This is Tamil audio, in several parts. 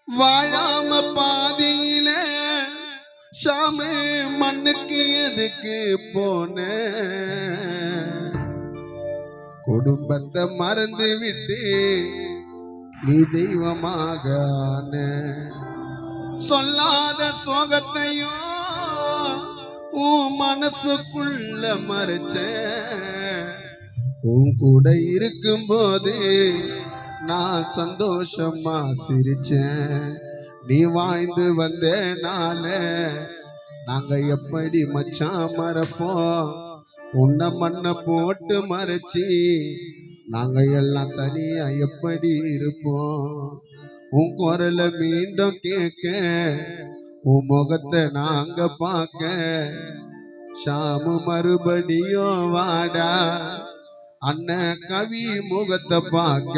வாழாம பாதியில ஷாமு மண்ணுக்கு எதுக்கு போன குடும்பத்தை மறந்து விட்டு நீ தெய்வமாக சொல்லாத சோகத்தையும் உன் மனசுக்குள்ள மறைச்ச உன் கூட இருக்கும் போது நான் சந்தோஷமா சிரிச்சேன் நீ வாழ்ந்து வந்தனால நாங்க எப்படி மச்சான் மறப்போம் உன்னை மண்ணை போட்டு மறைச்சி நாங்க எல்லாம் தனியா எப்படி இருப்போம் உன் குரல மீண்டும் கேட்க உன் முகத்தை நாங்க பார்க்க ஷாமு மறுபடியும் வாடா அண்ணன் கவி முகத்தை பார்க்க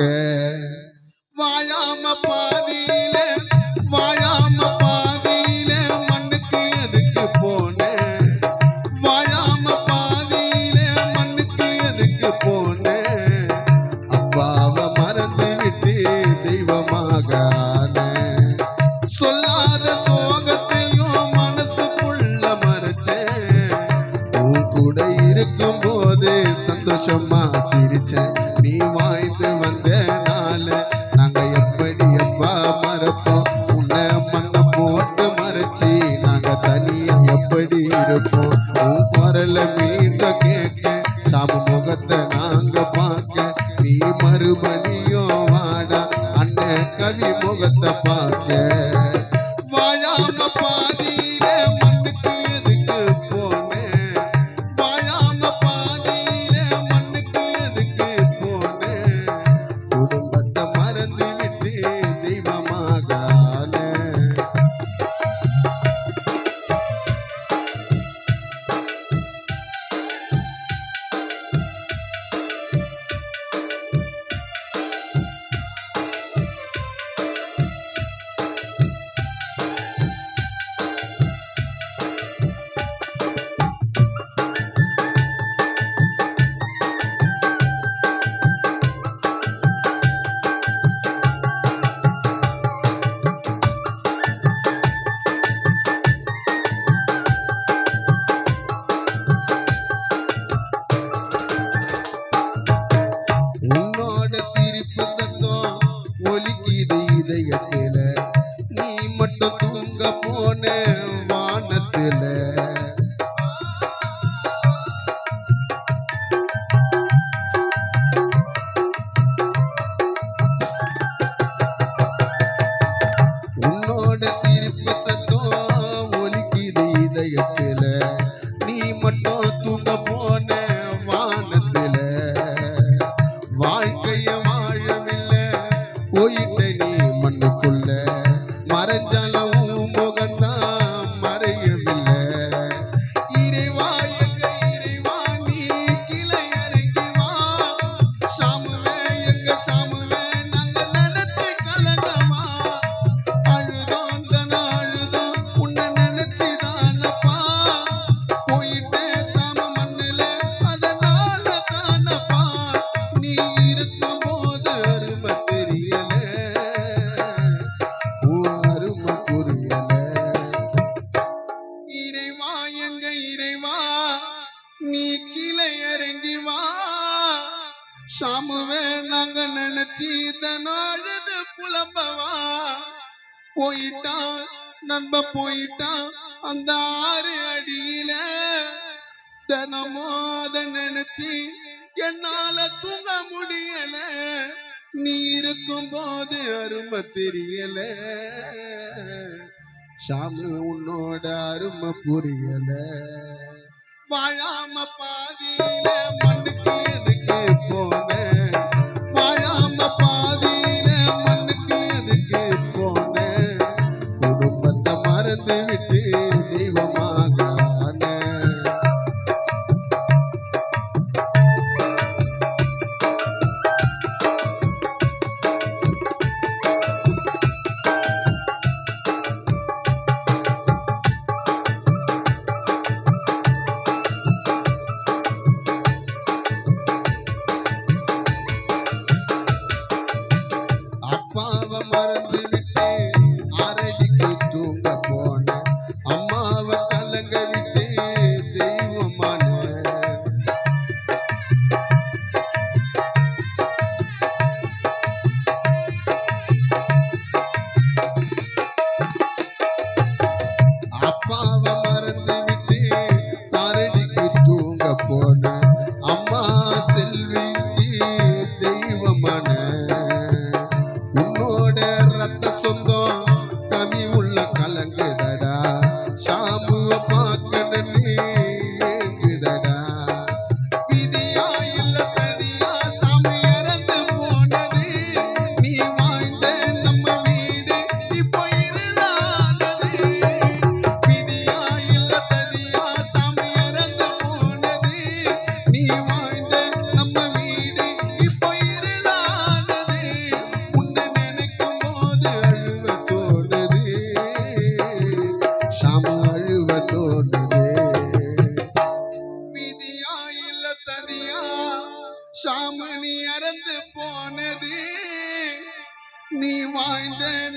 வாழாம பாதியில வாழாம பாதியில மண்ணுக்கு எதுக்கு போன வாழாம பாதியில மண்ணுக்கு எதுக்கு போன அப்பாவை மறந்து விட்டு தெய்வமாக சொல்லாத சோகத்தையும் மனசுக்குள்ள மறைச்சேன் உன் கூட இருக்கும் போது சந்தோஷமா சிரிச்சேன் நீ வாய்ந்து வந்தனால நாங்க எப்படி எப்பா மறப்போம் உன்னை மண்ணை போட்டு மறைச்சி நாங்க தனியா எப்படி இருப்போம் உன் குரல மீண்டும் கேட்க சாமு முகத்தை நாங்க பார்க்க நீ மறுபடியும் வாடா அண்ணன் கவி முகத்தை பார்க்க வாழாம பாதியில மண்ணுக்கு எதுக்கு போனேன் வாழாம பாதியில மண்ணுக்கு எதுக்கு போனேன் குடும்பத்தை மறந்து விட்டு தெய்வமாக உன்னோட சிரிப்பு சத்தம் ஒலிக்குது இதயத்தில நீ மட்டும் தூங்க போன வானத்தில உன்னோட சிரிப்பு சத்தம் ஒலிக்குது இதயத்தில நீ மட்டும் தூங்க போன வானத்தில வாழ்க்கைய வாழவில்லை போயிட்ட நீ மண்ணுக்குள்ள மறைஞ்சாலும் முகந்தான் மறையவில்லை இறைவா எங்க இறைவா நீ கிளை இறங்கி வா சாமுவே எங்க சாமுவே நாங்க நினைச்சு கலங்கமா அழுதோம் தான அழுதோம் உன்னை நினைச்சு தானப்பா போயிட்டே சாம மண்ணில அதனால தானப்பா நீ இருக்கும் போது அருமை தெரியல அருமை புரியல இறைவா எங்க இறைவா நீ கீழே இறங்கி வா சாமுவே நாங்க நினைச்சி தனாழுது புலம்பவா போயிட்டான் நண்ப போயிட்டான் அந்த 6 அடியில தினமோ அதை நினைச்சு என்னால தூங்க முடியல நீ இருக்கும் போது அருமை தெரியல ஷாமு உன்னோட அருமை புரியல வாழாம பாதியில மண்ணுக்கு எதுக்கு போன வாழாம பாதியில மண்ணுக்கு எதுக்கு போன குடும்பத்தை மறந்து விட்டு தெய்வமாக அப்பாவை மறந்து விட்டு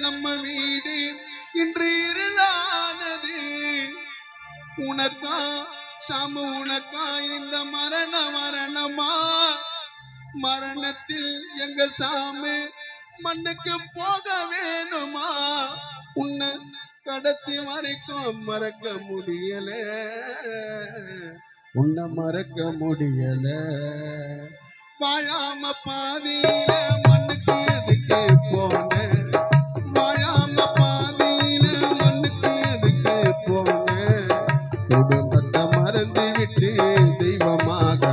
நம்ம வீடு இன்று இருளானது. உனக்கா சாமு உனக்கா இந்த மரணமா? மரணத்தில் எங்க சாமி மண்ணுக்கு போக வேணுமா? உன்னை கடைசி வரைக்கும் மறக்க முடியல, உன்னை மறக்க முடியல. வாழாம பாதியில மண்ணுக்கு எதுக்கு போன? வாழாம பாதியில மண்ணுக்கு எதுக்கு போன? குடும்பத்தை மறந்து விட்டு தெய்வமாக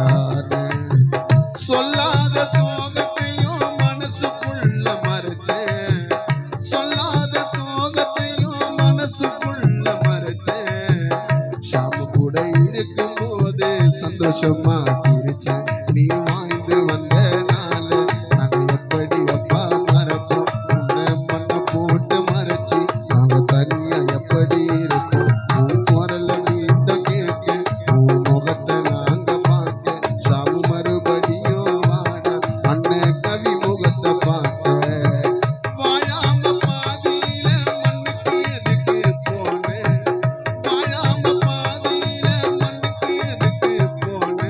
சொல்லாத சோகத்தையும் மனசுக்குள்ள மறைச்சேன், சொல்லாத சோகத்தையும் மனசுக்குள்ள மறைச்சேன். ஷாமு கூட இருக்கும் போது சந்தோஷமா சிரிச்சேன். நீ வாழ்ந்து வந்த நாள் நாங்க எப்படி அப்பா மறப்போம்? உன்னை மண்ண போட்டு மறைச்சி நாங்க தனியா எப்படி இருப்போம்? உன் குரல நீண்ட கேட்க, உன் முகத்தை நாங்க பார்க்க, ஷாமு மறுபடியும் வாடா அண்ணன் கவி முகத்தை பார்க்க. வாழாம பாதியில மண்ணுக்கு எதுக்கு போன? வாழாம பாதியில மண்ணுக்கு எதுக்கு போன?